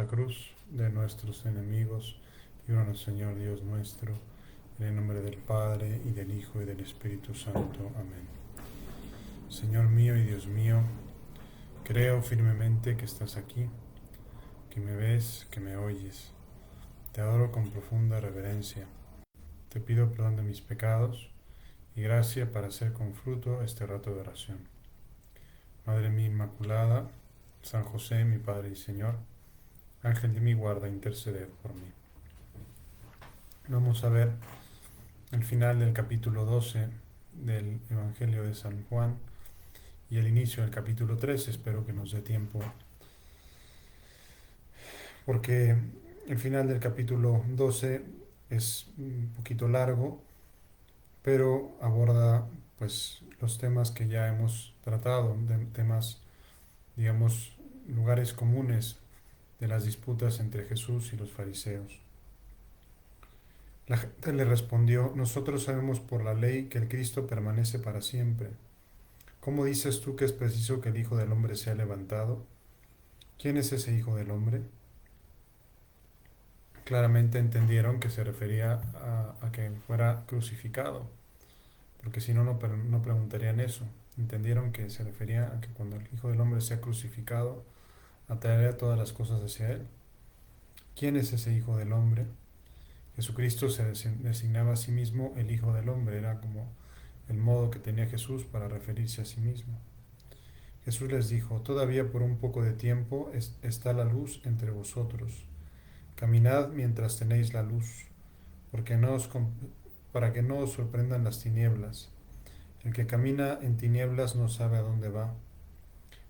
la cruz de nuestros enemigos, líbranos, Señor Dios nuestro, en el nombre del Padre, y del Hijo, y del Espíritu Santo. Amén. Señor mío y Dios mío, creo firmemente que estás aquí, que me ves, que me oyes. Te adoro con profunda reverencia. Te pido perdón de mis pecados y gracia para hacer con fruto este rato de oración. Madre mía Inmaculada, San José, mi Padre y Señor, Ángel de mi guarda, interceded por mí. Vamos a ver el final del capítulo 12 del Evangelio de San Juan y el inicio del capítulo 13. Espero que nos dé tiempo, porque el final del capítulo 12 es un poquito largo, pero aborda pues los temas que ya hemos tratado, temas, digamos, lugares comunes de las disputas entre Jesús y los fariseos. La gente le respondió: nosotros sabemos por la ley que el Cristo permanece para siempre. ¿Cómo dices tú que es preciso que el Hijo del Hombre sea levantado? ¿Quién es ese Hijo del Hombre? Claramente entendieron que se refería a que fuera crucificado, porque si no, no preguntarían eso. Entendieron que se refería a que cuando el Hijo del Hombre sea crucificado, atraerá todas las cosas hacia Él. ¿Quién es ese Hijo del Hombre? Jesucristo se designaba a sí mismo el Hijo del Hombre, era como el modo que tenía Jesús para referirse a sí mismo. Jesús les dijo: todavía por un poco de tiempo está la luz entre vosotros. Caminad mientras tenéis la luz, porque para que no os sorprendan las tinieblas. El que camina en tinieblas no sabe a dónde va.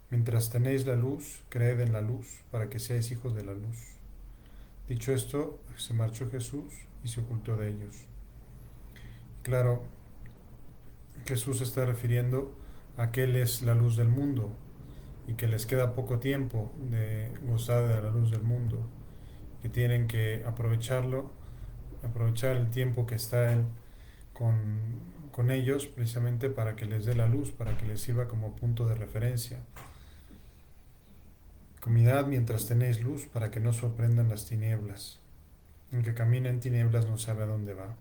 Mientras tenéis la luz, creed en la luz, para que seáis hijos de la luz. Dicho esto, se marchó Jesús y se ocultó de ellos. Claro, Jesús se está refiriendo a que Él es la luz del mundo y que les queda poco tiempo de gozar de la luz del mundo, que tienen que aprovechar el tiempo que está Él con ellos, precisamente para que les dé la luz, para que les sirva como punto de referencia. Caminad mientras tenéis luz, para que no sorprendan las tinieblas. El que camina en tinieblas no sabe a dónde va.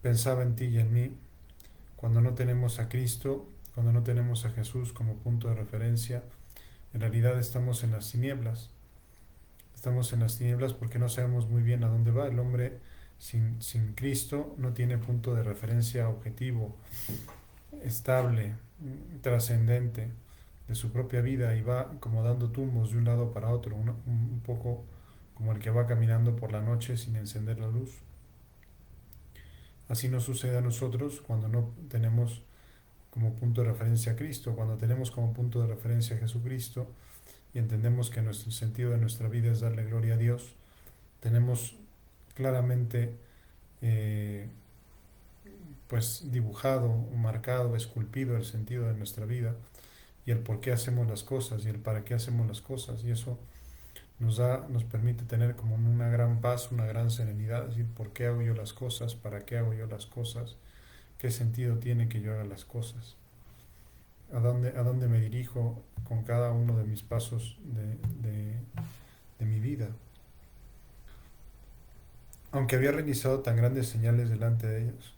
Pensaba en ti y en mí. Cuando no tenemos a Cristo, cuando no tenemos a Jesús como punto de referencia, en realidad estamos en las tinieblas. Estamos en las tinieblas porque no sabemos muy bien a dónde va. El hombre sin Cristo no tiene punto de referencia objetivo, estable, trascendente de su propia vida, y va como dando tumbos de un lado para otro, un poco como el que va caminando por la noche sin encender la luz. Así nos sucede a nosotros cuando no tenemos como punto de referencia a Cristo. Cuando tenemos como punto de referencia a Jesucristo y entendemos que nuestro sentido de nuestra vida es darle gloria a Dios, tenemos claramente eh, pues dibujado, marcado, esculpido el sentido de nuestra vida y el por qué hacemos las cosas y el para qué hacemos las cosas, y eso nos permite tener como una gran paz, una gran serenidad, es decir, ¿por qué hago yo las cosas? ¿Para qué hago yo las cosas? ¿Qué sentido tiene que yo haga las cosas? A dónde me dirijo con cada uno de mis pasos de mi vida? Aunque había realizado tan grandes señales delante de ellos,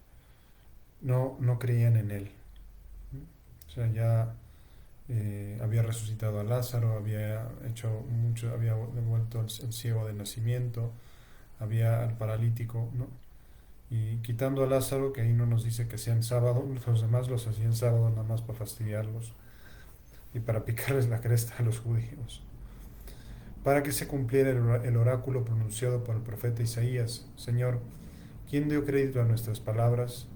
no creían en Él. O sea, ya había resucitado a Lázaro, había hecho mucho, había devuelto el ciego de nacimiento, había al paralítico, ¿no? Y quitando a Lázaro, que ahí no nos dice que sea en sábado, los demás los hacían sábado nada más para fastidiarlos y para picarles la cresta a los judíos. Para que se cumpliera el oráculo pronunciado por el profeta Isaías: Señor, ¿quién dio crédito a nuestras palabras?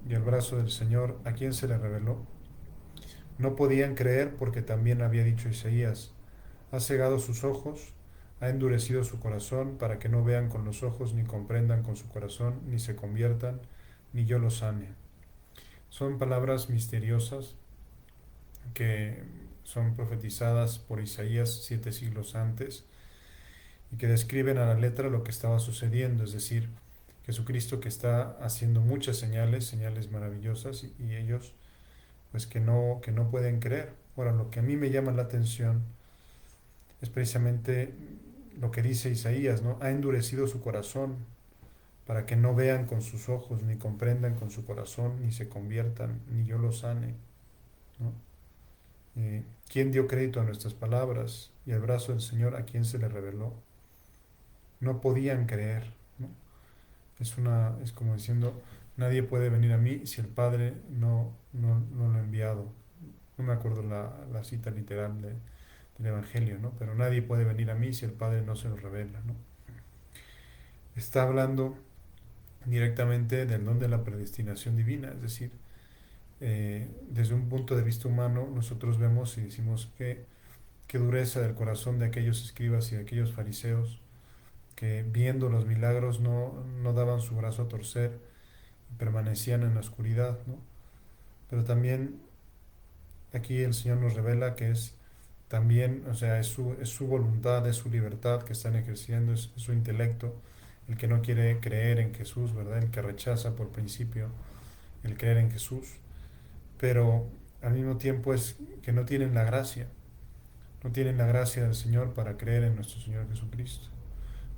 Y el brazo del Señor, ¿a quién se le reveló? No podían creer porque también había dicho Isaías: ha cegado sus ojos, ha endurecido su corazón, para que no vean con los ojos, ni comprendan con su corazón, ni se conviertan, ni yo los sane. Son palabras misteriosas que son profetizadas por Isaías 7 siglos antes y que describen a la letra lo que estaba sucediendo, es decir, Jesucristo que está haciendo muchas señales, señales maravillosas, y ellos pues que no pueden creer. Ahora, lo que a mí me llama la atención es precisamente lo que dice Isaías, ¿no? Ha endurecido su corazón para que no vean con sus ojos, ni comprendan con su corazón, ni se conviertan, ni yo los sane, ¿no? ¿Quién dio crédito a nuestras palabras? Y el brazo del Señor, ¿a quién se le reveló? No podían creer, ¿no? Es como diciendo, nadie puede venir a mí si el Padre no lo ha enviado. No me acuerdo la cita literal del Evangelio, ¿no? Pero nadie puede venir a mí si el Padre no se lo revela, ¿no? Está hablando directamente del don de la predestinación divina, es decir, desde un punto de vista humano, nosotros vemos y decimos que qué dureza del corazón de aquellos escribas y de aquellos fariseos que viendo los milagros no daban su brazo a torcer y permanecían en la oscuridad, ¿no? Pero también aquí el Señor nos revela que es también, o sea, es su voluntad, es su libertad que están ejerciendo, es su intelecto, el que no quiere creer en Jesús, ¿verdad? El que rechaza por principio el creer en Jesús, pero al mismo tiempo es que no tienen la gracia, no tienen la gracia del Señor para creer en nuestro Señor Jesucristo,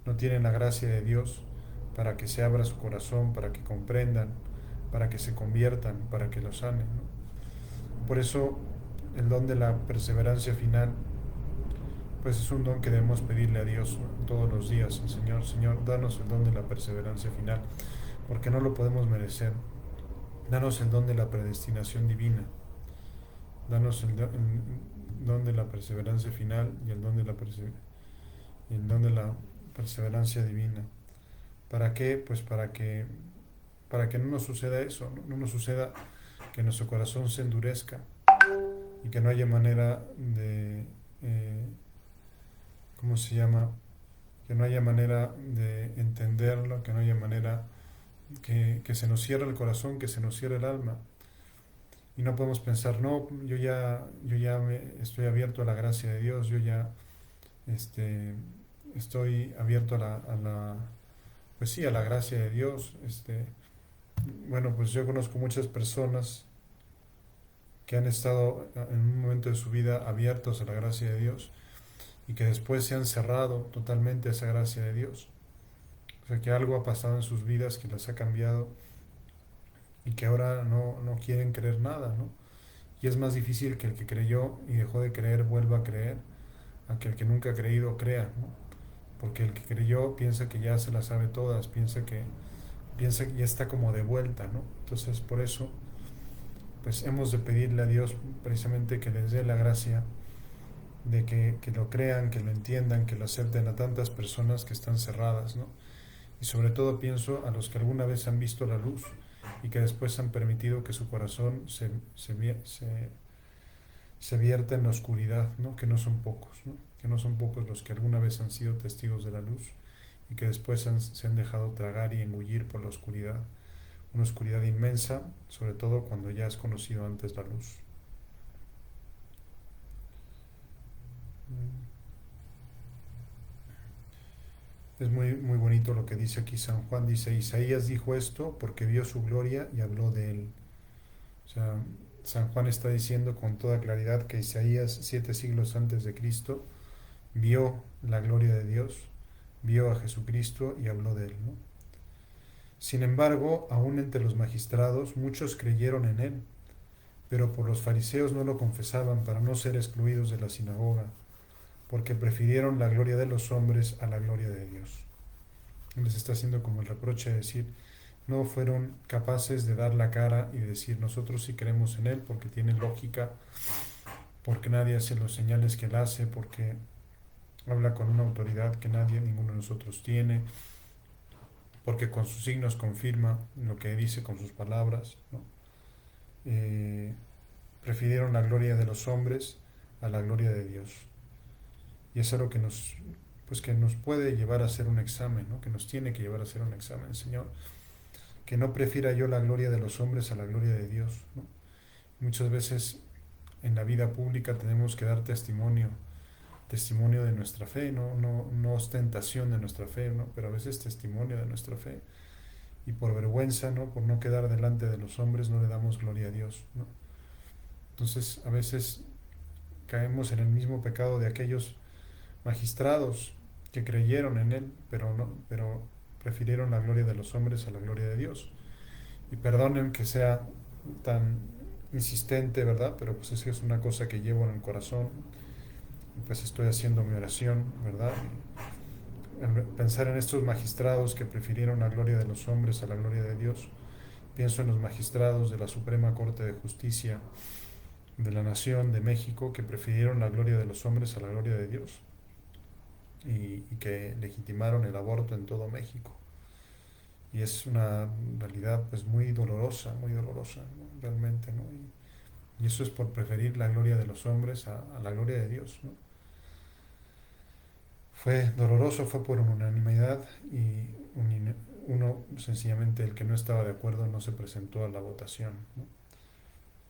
no tienen la gracia de Dios para que se abra su corazón, para que comprendan, para que se conviertan, para que lo sanen, ¿no? Por eso el don de la perseverancia final, pues es un don que debemos pedirle a Dios, ¿no? Todos los días, Señor, Señor, danos el don de la perseverancia final, porque no lo podemos merecer. Danos el don de la predestinación divina, danos el don de la perseverancia final y el don de la perseverancia divina. ¿Para qué? Pues para que no nos suceda eso, no nos suceda que nuestro corazón se endurezca y que no haya manera de, ¿cómo se llama? Que no haya manera de entenderlo, que no haya manera que se nos cierre el corazón, que se nos cierre el alma. Y no podemos pensar, no, yo ya estoy abierto a la gracia de Dios, yo ya este, estoy abierto pues sí, a la gracia de Dios. Bueno, pues yo conozco muchas personas que han estado en un momento de su vida abiertos a la gracia de Dios y que después se han cerrado totalmente a esa gracia de Dios. O sea, que algo ha pasado en sus vidas que las ha cambiado y que ahora no quieren creer nada, ¿no? Y es más difícil que el que creyó y dejó de creer vuelva a creer, a que el que nunca ha creído crea, ¿no? Porque el que creyó piensa que ya se las sabe todas, piensa que ya está como de vuelta, ¿no? Entonces, por eso, pues hemos de pedirle a Dios precisamente que les dé la gracia de que lo crean, que lo entiendan, que lo acepten a tantas personas que están cerradas, ¿no? Y sobre todo pienso a los que alguna vez han visto la luz y que después han permitido que su corazón se vierta en la oscuridad, ¿no? Que no son pocos, ¿no? Que no son pocos los que alguna vez han sido testigos de la luz y que después se han dejado tragar y engullir por la oscuridad, una oscuridad inmensa, sobre todo cuando ya has conocido antes la luz. Es muy bonito lo que dice aquí San Juan. Dice, Isaías dijo esto porque vio su gloria y habló de él. O sea, San Juan está diciendo con toda claridad que Isaías, 7 siglos antes de Cristo, vio la gloria de Dios, vio a Jesucristo y habló de él, ¿no? Sin embargo, aún entre los magistrados muchos creyeron en él, pero por los fariseos no lo confesaban para no ser excluidos de la sinagoga, porque prefirieron la gloria de los hombres a la gloria de Dios. Les está haciendo como el reproche de decir, no fueron capaces de dar la cara y decir, nosotros sí creemos en él porque tiene lógica, porque nadie hace los señales que él hace, porque habla con una autoridad que ninguno de nosotros tiene, porque con sus signos confirma lo que dice con sus palabras, ¿no? Prefirieron la gloria de los hombres a la gloria de Dios. Y es algo pues que nos puede llevar a hacer un examen, ¿no? Que nos tiene que llevar a hacer un examen, Señor. Que no prefiera yo la gloria de los hombres a la gloria de Dios, ¿no? Muchas veces en la vida pública tenemos que dar testimonio de nuestra fe, no ostentación de nuestra fe, ¿no? Pero a veces testimonio de nuestra fe. Y por vergüenza, ¿no? Por no quedar delante de los hombres, no le damos gloria a Dios, ¿no? Entonces, a veces caemos en el mismo pecado de aquellos magistrados que creyeron en Él, pero prefirieron la gloria de los hombres a la gloria de Dios. Y perdonen que sea tan insistente, ¿verdad? Pero pues es una cosa que llevo en el corazón. Y pues estoy haciendo mi oración, ¿verdad? Pensar en estos magistrados que prefirieron la gloria de los hombres a la gloria de Dios. Pienso en los magistrados de la Suprema Corte de Justicia de la Nación de México que prefirieron la gloria de los hombres a la gloria de Dios y que legitimaron el aborto en todo México. Y es una realidad pues muy dolorosa, ¿no? Realmente, ¿no? Y eso es por preferir la gloria de los hombres a la gloria de Dios, ¿no? Fue doloroso, fue por unanimidad y uno sencillamente el que no estaba de acuerdo no se presentó a la votación, ¿no?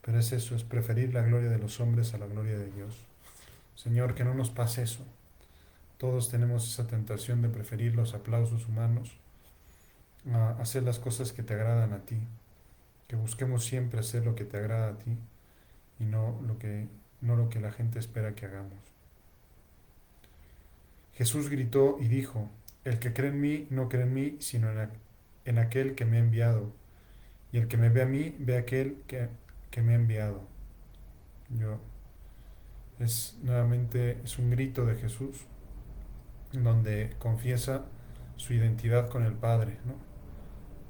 Pero es eso, es preferir la gloria de los hombres a la gloria de Dios. Señor, que no nos pase eso. Todos tenemos esa tentación de preferir los aplausos humanos a hacer las cosas que te agradan a ti. Que busquemos siempre hacer lo que te agrada a ti y no lo que la gente espera que hagamos. Jesús gritó y dijo, el que cree en mí no cree en mí, sino en aquel que me ha enviado. Y el que me ve a mí, ve a aquel que me ha enviado. Yo, nuevamente, es un grito de Jesús, donde confiesa su identidad con el Padre, ¿no?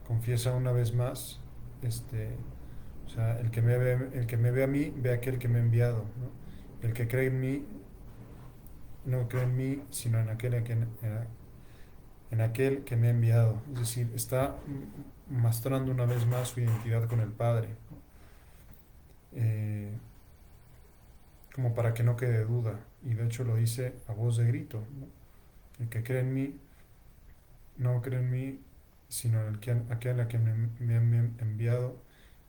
Confiesa una vez más, o sea, el que me ve a mí, ve a aquel que me ha enviado, ¿no? El que cree en mí, no cree en mí, sino en aquel que me ha enviado. Es decir, está mostrando una vez más su identidad con el Padre, ¿no? Como para que no quede duda. Y de hecho lo dice a voz de grito, ¿no? El que cree en mí, no cree en mí, sino en aquel a quien me ha enviado.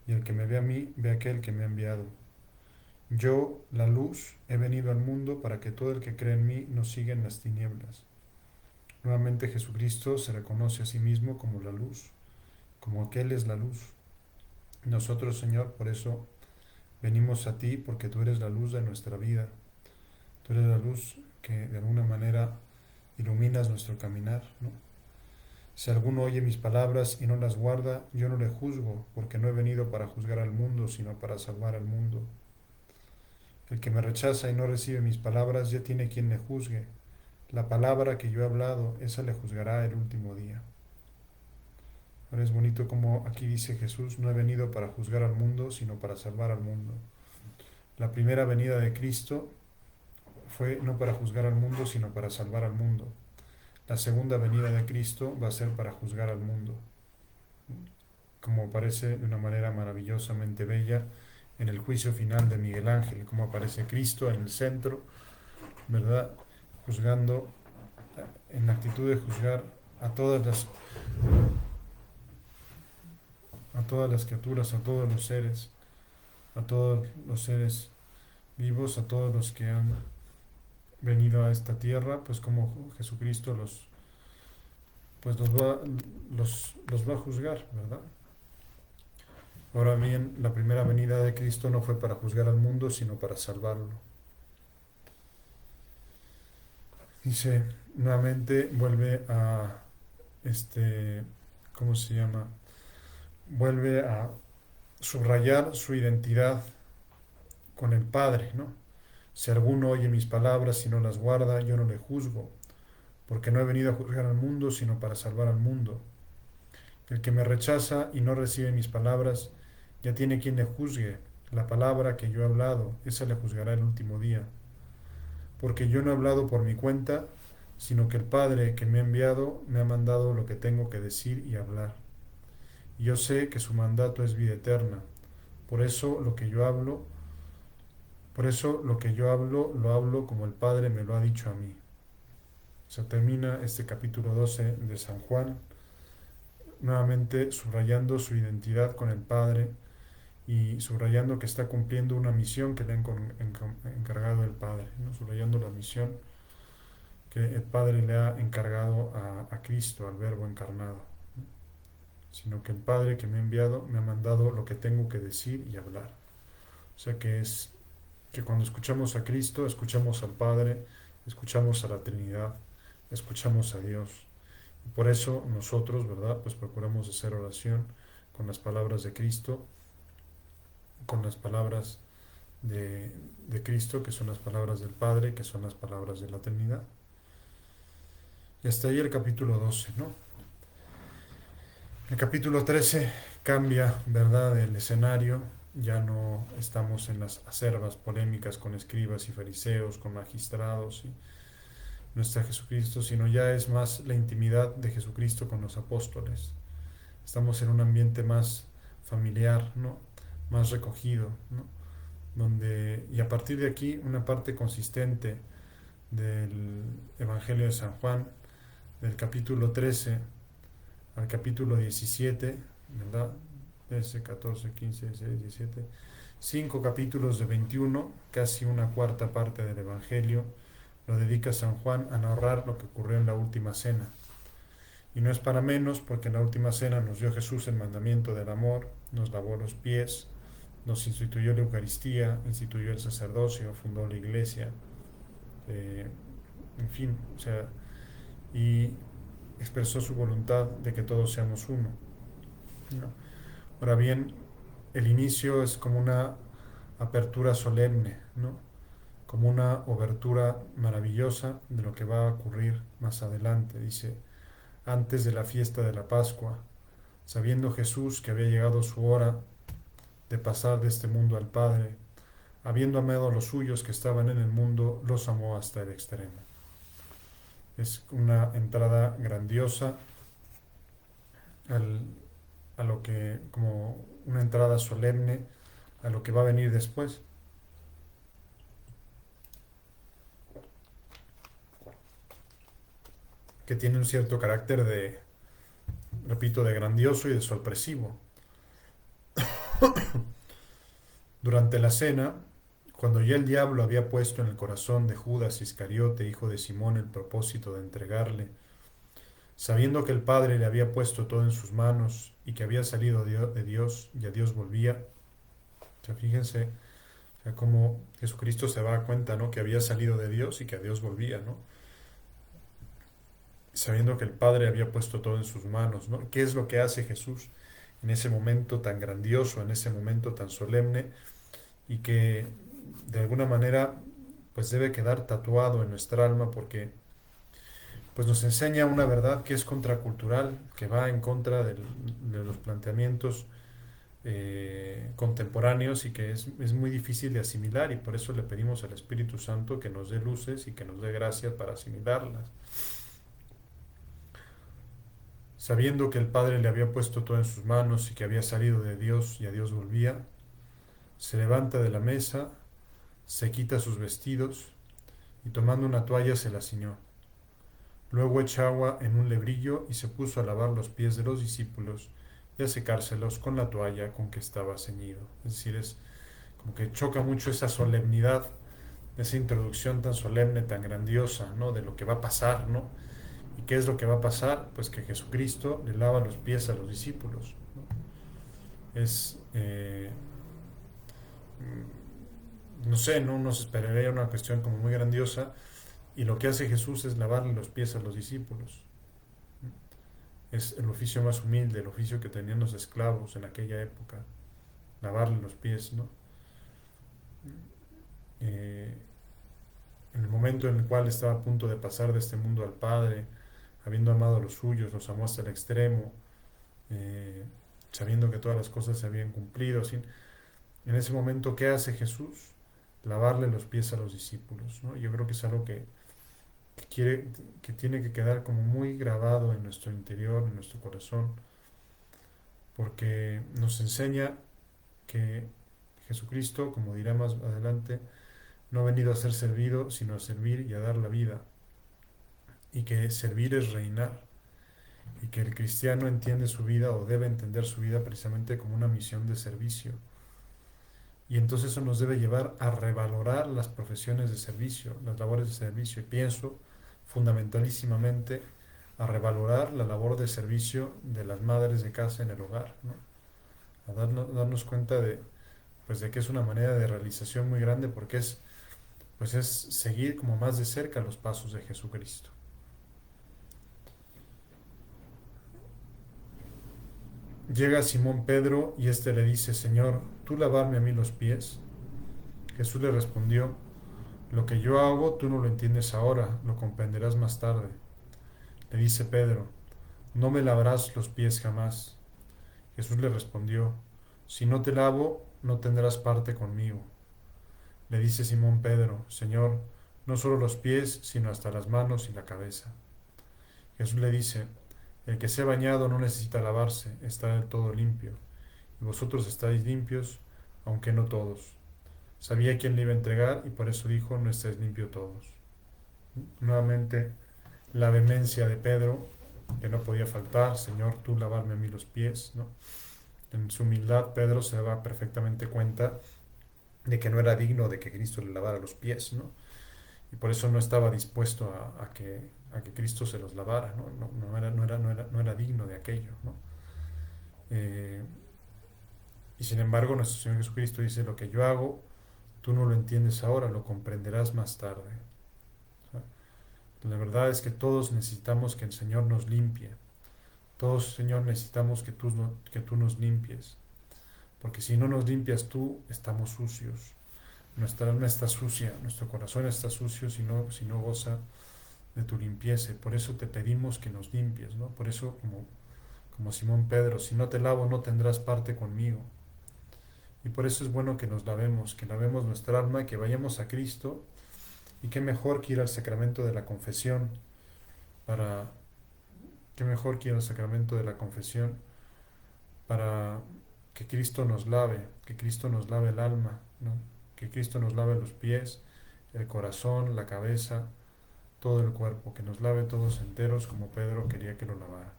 Y el que me ve a mí, ve a aquel que me ha enviado. Yo, la luz, he venido al mundo para que todo el que cree en mí no siga en las tinieblas. Nuevamente Jesucristo se reconoce a sí mismo como la luz, como aquel es la luz. Nosotros, Señor, por eso venimos a ti, porque tú eres la luz de nuestra vida. Tú eres la luz que de alguna manera iluminas nuestro caminar, ¿no? Si alguno oye mis palabras y no las guarda, yo no le juzgo, porque no he venido para juzgar al mundo, sino para salvar al mundo. El que me rechaza y no recibe mis palabras ya tiene quien le juzgue. La palabra que yo he hablado, esa le juzgará el último día. Ahora es bonito como aquí dice Jesús, no he venido para juzgar al mundo, sino para salvar al mundo. La primera venida de Cristo fue no para juzgar al mundo, sino para salvar al mundo. La segunda venida de Cristo va a ser para juzgar al mundo, como aparece de una manera maravillosamente bella en el juicio final de Miguel Ángel, como aparece Cristo en el centro, ¿verdad? Juzgando, en la actitud de juzgar a todas las criaturas, a todos los seres vivos, a todos los que han venido a esta tierra, pues como Jesucristo pues los va a juzgar, ¿verdad? Ahora bien, la primera venida de Cristo no fue para juzgar al mundo, sino para salvarlo. Dice, nuevamente vuelve a, ¿cómo se llama? Vuelve a subrayar su identidad con el Padre, ¿no? Si alguno oye mis palabras y no las guarda, yo no le juzgo, porque no he venido a juzgar al mundo, sino para salvar al mundo. El que me rechaza y no recibe mis palabras, ya tiene quien le juzgue. La palabra que yo he hablado, esa le juzgará el último día. Porque yo no he hablado por mi cuenta, sino que el Padre que me ha enviado me ha mandado lo que tengo que decir y hablar. Y yo sé que su mandato es vida eterna. Por eso lo que yo hablo, por eso lo que yo hablo, lo hablo como el Padre me lo ha dicho a mí. Se termina este capítulo 12 de San Juan, nuevamente subrayando su identidad con el Padre y subrayando que está cumpliendo una misión que le ha encargado el Padre, ¿no? Subrayando la misión que el Padre le ha encargado a Cristo, al Verbo encarnado, ¿no? Sino que el Padre que me ha enviado me ha mandado lo que tengo que decir y hablar. O sea que es que cuando escuchamos a Cristo, escuchamos al Padre, escuchamos a la Trinidad, escuchamos a Dios. Y por eso nosotros, ¿verdad? Pues procuramos hacer oración con las palabras de Cristo, con las palabras de, de Cristo, que son las palabras del Padre, que son las palabras de la Trinidad. Y hasta ahí el capítulo 12, ¿no? El capítulo 13 cambia, ¿verdad?, el escenario. Ya no estamos en las acerbas polémicas con escribas y fariseos, con magistrados y no está Jesucristo, sino ya es más la intimidad de Jesucristo con los apóstoles. Estamos en un ambiente más familiar, ¿no? Más recogido, ¿no? Donde, y a partir de aquí, una parte consistente del Evangelio de San Juan, del capítulo 13 al capítulo 17, ¿verdad? 13, 14, 15, 16, 17, 5 capítulos de 21, casi una cuarta parte del Evangelio, lo dedica San Juan a narrar lo que ocurrió en la última cena. Y no es para menos porque en la última cena nos dio Jesús el mandamiento del amor, nos lavó los pies, nos instituyó la Eucaristía, instituyó el sacerdocio, fundó la iglesia, eh, en fin, o sea, y expresó su voluntad de que todos seamos uno, ¿no? Ahora bien, el inicio es como una apertura solemne, ¿no? Como una obertura maravillosa de lo que va a ocurrir más adelante. Dice, antes de la fiesta de la Pascua, sabiendo Jesús que había llegado su hora de pasar de este mundo al Padre, habiendo amado a los suyos que estaban en el mundo, los amó hasta el extremo. Es una entrada grandiosa al, a lo que, como una entrada solemne a lo que va a venir después. Que tiene un cierto carácter de, repito, de grandioso y de sorpresivo. Durante la cena, cuando ya el diablo había puesto en el corazón de Judas Iscariote, hijo de Simón, el propósito de entregarle, sabiendo que el Padre le había puesto todo en sus manos y que había salido de Dios y a Dios volvía, o sea, fíjense, o sea, cómo Jesucristo se da cuenta, ¿no?, que había salido de Dios y que a Dios volvía, ¿no? Sabiendo que el Padre había puesto todo en sus manos, ¿no? ¿Qué es lo que hace Jesús en ese momento tan grandioso, en ese momento tan solemne y que de alguna manera pues debe quedar tatuado en nuestra alma porque pues nos enseña una verdad que es contracultural, que va en contra de los planteamientos contemporáneos y que es muy difícil de asimilar y por eso le pedimos al Espíritu Santo que nos dé luces y que nos dé gracia para asimilarlas. Sabiendo que el Padre le había puesto todo en sus manos y que había salido de Dios y a Dios volvía, se levanta de la mesa, se quita sus vestidos y tomando una toalla se la ciñó. Luego echa agua en un lebrillo y se puso a lavar los pies de los discípulos y a secárselos con la toalla con que estaba ceñido. Es decir, es como que choca mucho esa solemnidad, esa introducción tan solemne, tan grandiosa, ¿no?, de lo que va a pasar, ¿no? ¿Y qué es lo que va a pasar? Pues que Jesucristo le lava los pies a los discípulos, ¿no? Es, no sé, no nos esperaría una cuestión como muy grandiosa, y lo que hace Jesús es lavarle los pies a los discípulos. Es el oficio más humilde, el oficio que tenían los esclavos en aquella época, lavarle los pies, ¿no? Eh, en el momento en el cual estaba a punto de pasar de este mundo al Padre, habiendo amado a los suyos, los amó hasta el extremo, eh, sabiendo que todas las cosas se habían cumplido. En ese momento, ¿qué hace Jesús? Lavarle los pies a los discípulos, ¿no? Yo creo que es algo que quiere, que tiene que quedar como muy grabado en nuestro interior, en nuestro corazón, porque nos enseña que Jesucristo, como dirá más adelante, no ha venido a ser servido, sino a servir y a dar la vida, y que servir es reinar, y que el cristiano entiende su vida o debe entender su vida precisamente como una misión de servicio. Y entonces eso nos debe llevar a revalorar las profesiones de servicio, las labores de servicio. Y pienso fundamentalísimamente a revalorar la labor de servicio de las madres de casa en el hogar, ¿no? A darnos cuenta de, pues, de que es una manera de realización muy grande porque es, pues es seguir como más de cerca los pasos de Jesucristo. Llega Simón Pedro y éste le dice, Señor, ¿tú lavarme a mí los pies? Jesús le respondió, lo que yo hago tú no lo entiendes ahora, lo comprenderás más tarde. Le dice Pedro, no me lavarás los pies jamás. Jesús le respondió, si no te lavo, no tendrás parte conmigo. Le dice Simón Pedro, Señor, no solo los pies, sino hasta las manos y la cabeza. Jesús le dice, el que se ha bañado no necesita lavarse, está del todo limpio, y vosotros estáis limpios, aunque no todos. Sabía quién le iba a entregar y por eso dijo, no estáis limpios todos. Nuevamente, la vehemencia de Pedro, que no podía faltar, Señor, tú lavarme a mí los pies, ¿no? En su humildad, Pedro se daba perfectamente cuenta de que no era digno de que Cristo le lavara los pies, ¿no? Y por eso no estaba dispuesto a que Cristo se los lavara, ¿no? No era digno de aquello, ¿no? Eh, y sin embargo, nuestro Señor Jesucristo dice, lo que yo hago, tú no lo entiendes ahora, lo comprenderás más tarde. O sea, la verdad es que todos necesitamos que el Señor nos limpie. Todos, Señor, necesitamos que tú nos limpies. Porque si no nos limpias tú, estamos sucios. Nuestra alma está sucia, nuestro corazón está sucio si no goza de tu limpieza. Por eso te pedimos que nos limpies, ¿no? Por eso, como Simón Pedro, si no te lavo no tendrás parte conmigo. Y por eso es bueno que lavemos nuestra alma, que vayamos a Cristo. Y qué mejor que ir al sacramento de la confesión para, qué mejor que ir al sacramento de la confesión para que Cristo nos lave, que Cristo nos lave el alma, ¿no? Que Cristo nos lave los pies, el corazón, la cabeza, todo el cuerpo, que nos lave todos enteros como Pedro quería que lo lavara.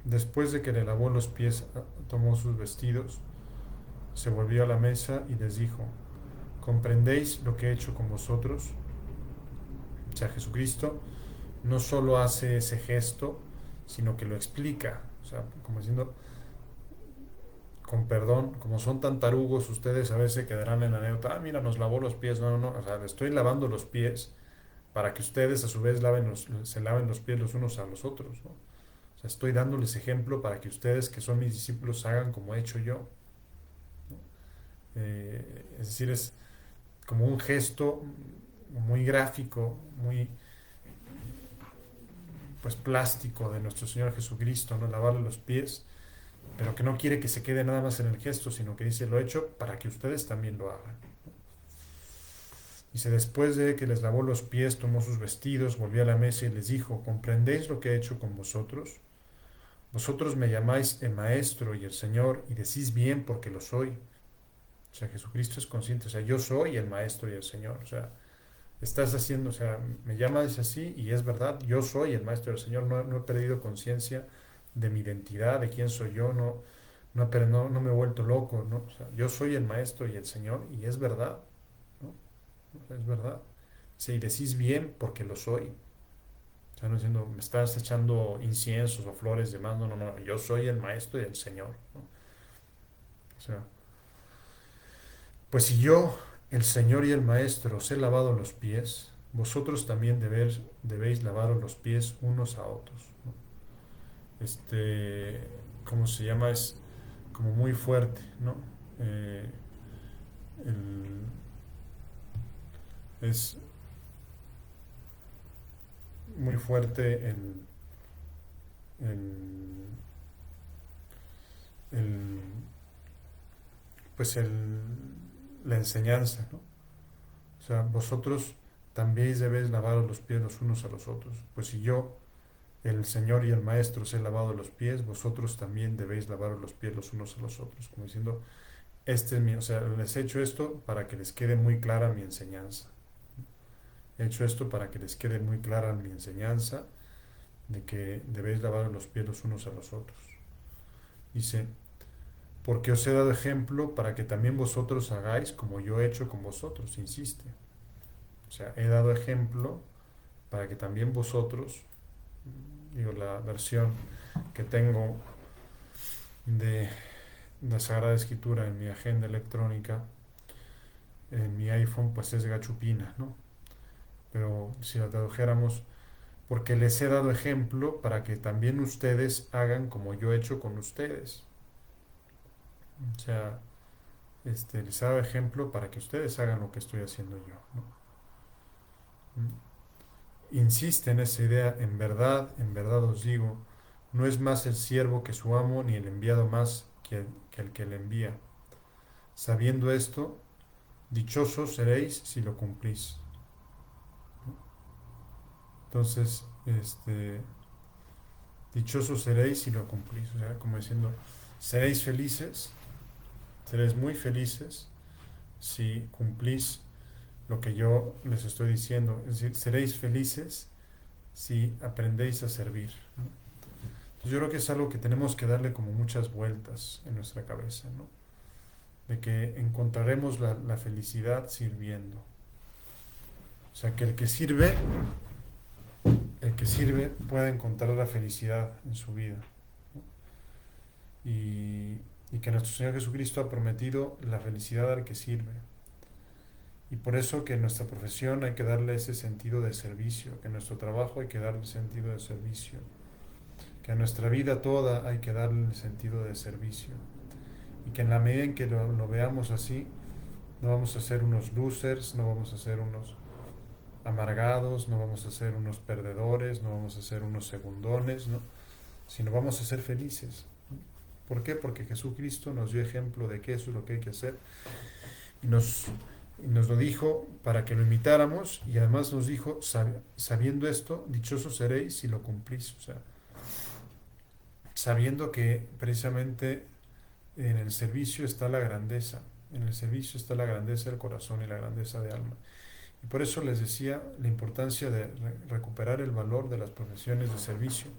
Después de que le lavó los pies, tomó sus vestidos, se volvió a la mesa y les dijo, ¿comprendéis lo que he hecho con vosotros? O sea, Jesucristo no solo hace ese gesto, sino que lo explica, o sea, como diciendo, con perdón, como son tan tarugos, ustedes a veces quedarán en la anécdota, mira, nos lavó los pies, no, no, no, o sea, le estoy lavando los pies para que ustedes a su vez se laven los pies los unos a los otros, ¿no? O sea, estoy dándoles ejemplo para que ustedes, que son mis discípulos, hagan como he hecho yo, ¿no? Es decir, es como un gesto muy gráfico, muy pues plástico de nuestro Señor Jesucristo, ¿no? Lavarle los pies, pero que no quiere que se quede nada más en el gesto, sino que dice, lo he hecho para que ustedes también lo hagan. Dice, después de que les lavó los pies, tomó sus vestidos, volvió a la mesa y les dijo, ¿comprendéis lo que he hecho con vosotros? Vosotros me llamáis el Maestro y el Señor, y decís bien porque lo soy. O sea, Jesucristo es consciente, o sea, yo soy el Maestro y el Señor. O sea, estás haciendo, o sea, me llamas así y es verdad, yo soy el Maestro y el Señor, no he perdido conciencia de mi identidad, de quién soy yo, no me he vuelto loco, ¿no? O sea, yo soy el Maestro y el Señor y es verdad, ¿no? O sea, es verdad. Sí, y decís bien porque lo soy. O sea, no diciendo, me estás echando inciensos o flores de más, no, no, no, yo soy el Maestro y el Señor, ¿no? O sea, pues si yo, el Señor y el Maestro, os he lavado los pies, vosotros también debéis lavaros los pies unos a otros, ¿no? Este, ¿cómo se llama? Es como muy fuerte, ¿no? Eh, el- es muy fuerte el, el, pues la enseñanza, ¿no? O sea, vosotros también debéis lavaros los pies los unos a los otros. Pues si yo, el Señor y el Maestro, os he lavado los pies, vosotros también debéis lavaros los pies los unos a los otros. Como diciendo, o sea, les he hecho esto para que les quede muy clara mi enseñanza. He hecho esto para que les quede muy clara mi enseñanza de que debéis lavar los pies los unos a los otros. Dice, porque os he dado ejemplo para que también vosotros hagáis como yo he hecho con vosotros, insiste. O sea, he dado ejemplo para que también vosotros, digo, la versión que tengo de la Sagrada Escritura en mi agenda electrónica, en mi iPhone, pues es gachupina, ¿no? Pero si la tradujéramos, porque les he dado ejemplo para que también ustedes hagan como yo he hecho con ustedes. O sea, les he dado ejemplo para que ustedes hagan lo que estoy haciendo yo, ¿no? Insiste en esa idea, en verdad os digo, no es más el siervo que su amo, ni el enviado más que el que le envía. Sabiendo esto, dichosos seréis si lo cumplís. Entonces, dichosos seréis si lo cumplís. O sea, como diciendo, seréis felices, seréis muy felices si cumplís lo que yo les estoy diciendo. Es decir, seréis felices si aprendéis a servir, ¿no? Entonces, yo creo que es algo que tenemos que darle como muchas vueltas en nuestra cabeza, ¿no? De que encontraremos la felicidad sirviendo. O sea, que el que sirve pueda encontrar la felicidad en su vida, ¿no? Y que nuestro Señor Jesucristo ha prometido la felicidad al que sirve. Y por eso que en nuestra profesión hay que darle ese sentido de servicio, que en nuestro trabajo hay que darle sentido de servicio, que a nuestra vida toda hay que darle el sentido de servicio. Y que en la medida en que lo veamos así, no vamos a ser unos losers, no vamos a ser unos amargados, no vamos a ser unos perdedores, no vamos a ser unos segundones, ¿no? Sino vamos a ser felices. ¿Por qué? Porque Jesucristo nos dio ejemplo de que eso es lo que hay que hacer y nos lo dijo para que lo imitáramos, y además nos dijo, sabiendo esto, dichosos seréis si lo cumplís. O sea, sabiendo que precisamente en el servicio está la grandeza, en el servicio está la grandeza del corazón y la grandeza de alma. Y por eso les decía la importancia de recuperar el valor de las profesiones de servicio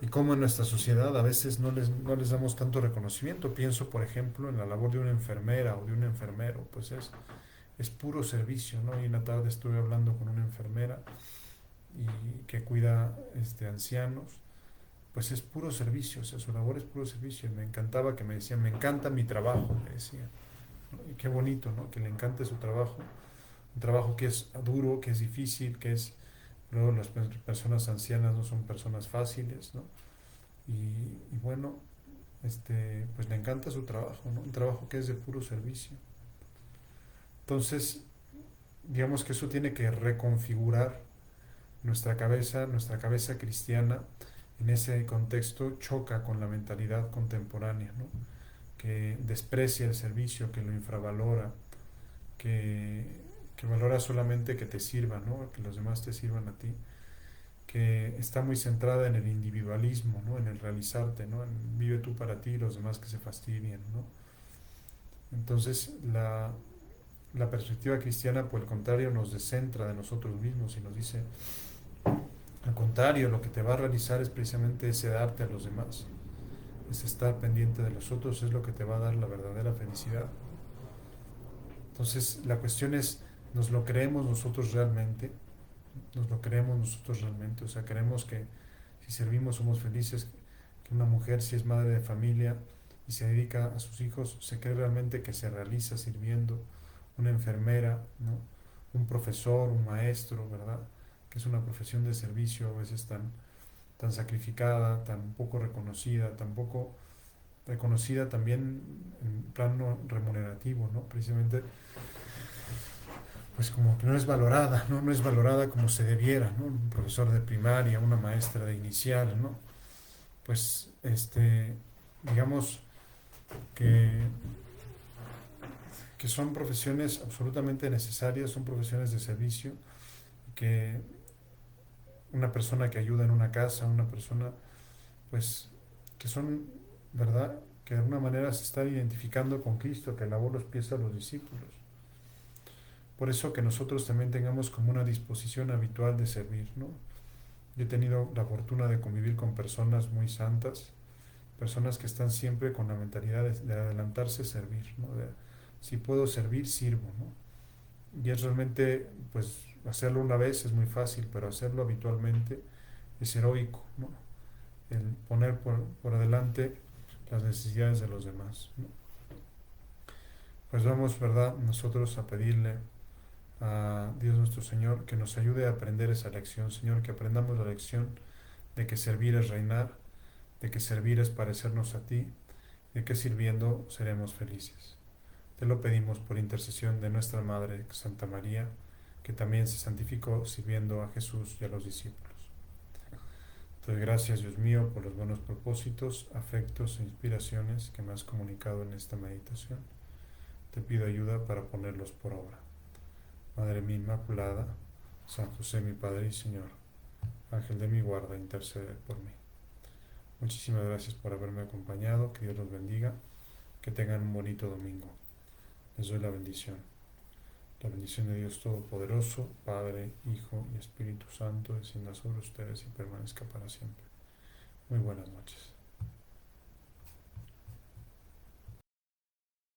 y cómo en nuestra sociedad a veces no les damos tanto reconocimiento. Pienso, por ejemplo, en la labor de una enfermera o de un enfermero, pues es puro servicio, ¿no? Y en la tarde estuve hablando con una enfermera y que cuida ancianos, pues es puro servicio, o sea, su labor es puro servicio. Y me encantaba que me decía, me encanta mi trabajo, me decía, ¿no? Y qué bonito, ¿no? Que le encante su trabajo, un trabajo que es duro, que es difícil, que es, luego las personas ancianas no son personas fáciles, ¿no? Y bueno, pues le encanta su trabajo, ¿no? Un trabajo que es de puro servicio. Entonces, digamos que eso tiene que reconfigurar nuestra cabeza cristiana en ese contexto choca con la mentalidad contemporánea, ¿no? Que desprecia el servicio, que lo infravalora, que, que valora solamente que te sirvan, ¿no? Que los demás te sirvan a ti, que está muy centrada en el individualismo, ¿no? En el realizarte, ¿no? En vive tú para ti y los demás que se fastidien, ¿no? Entonces, la perspectiva cristiana, por el contrario, nos descentra de nosotros mismos y nos dice, al contrario, lo que te va a realizar es precisamente ese darte a los demás, es estar pendiente de los otros, es lo que te va a dar la verdadera felicidad. Entonces, la cuestión es, ¿nos lo creemos nosotros realmente? ¿Nos lo creemos nosotros realmente? O sea, creemos que si servimos somos felices, que una mujer, si es madre de familia y se dedica a sus hijos, se cree realmente que se realiza sirviendo, una enfermera, ¿no? Un profesor, un maestro, ¿verdad? Que es una profesión de servicio a veces tan sacrificada, tan poco reconocida, tan poco reconocida también en plano remunerativo, ¿no? Precisamente, pues como que no es valorada, ¿no? No es valorada como se debiera, ¿no? Un profesor de primaria, una maestra de inicial, ¿no? Pues, digamos que, que son profesiones absolutamente necesarias, son profesiones de servicio, que una persona que ayuda en una casa, una persona, pues, que son, ¿verdad? Que de alguna manera se está identificando con Cristo, que lavó los pies a los discípulos. Por eso que nosotros también tengamos como una disposición habitual de servir, ¿no? Yo he tenido la fortuna de convivir con personas muy santas, personas que están siempre con la mentalidad de adelantarse a servir, ¿no? Si puedo servir, sirvo, ¿no? Y es realmente, pues, hacerlo una vez es muy fácil, pero hacerlo habitualmente es heroico, ¿no? El poner por adelante las necesidades de los demás, ¿no? Pues vamos, ¿verdad? Nosotros a pedirle a Dios nuestro Señor, que nos ayude a aprender esa lección, Señor, que aprendamos la lección de que servir es reinar, de que servir es parecernos a ti, de que sirviendo seremos felices. Te lo pedimos por intercesión de nuestra Madre Santa María, que también se santificó sirviendo a Jesús y a los discípulos. Te doy gracias, Dios mío, por los buenos propósitos, afectos e inspiraciones que me has comunicado en esta meditación. Te pido ayuda para ponerlos por obra. Madre mía Inmaculada, San José mi Padre y Señor, Ángel de mi guarda, intercede por mí. Muchísimas gracias por haberme acompañado, que Dios los bendiga, que tengan un bonito domingo. Les doy la bendición. La bendición de Dios Todopoderoso, Padre, Hijo y Espíritu Santo, descienda sobre ustedes y permanezca para siempre. Muy buenas noches.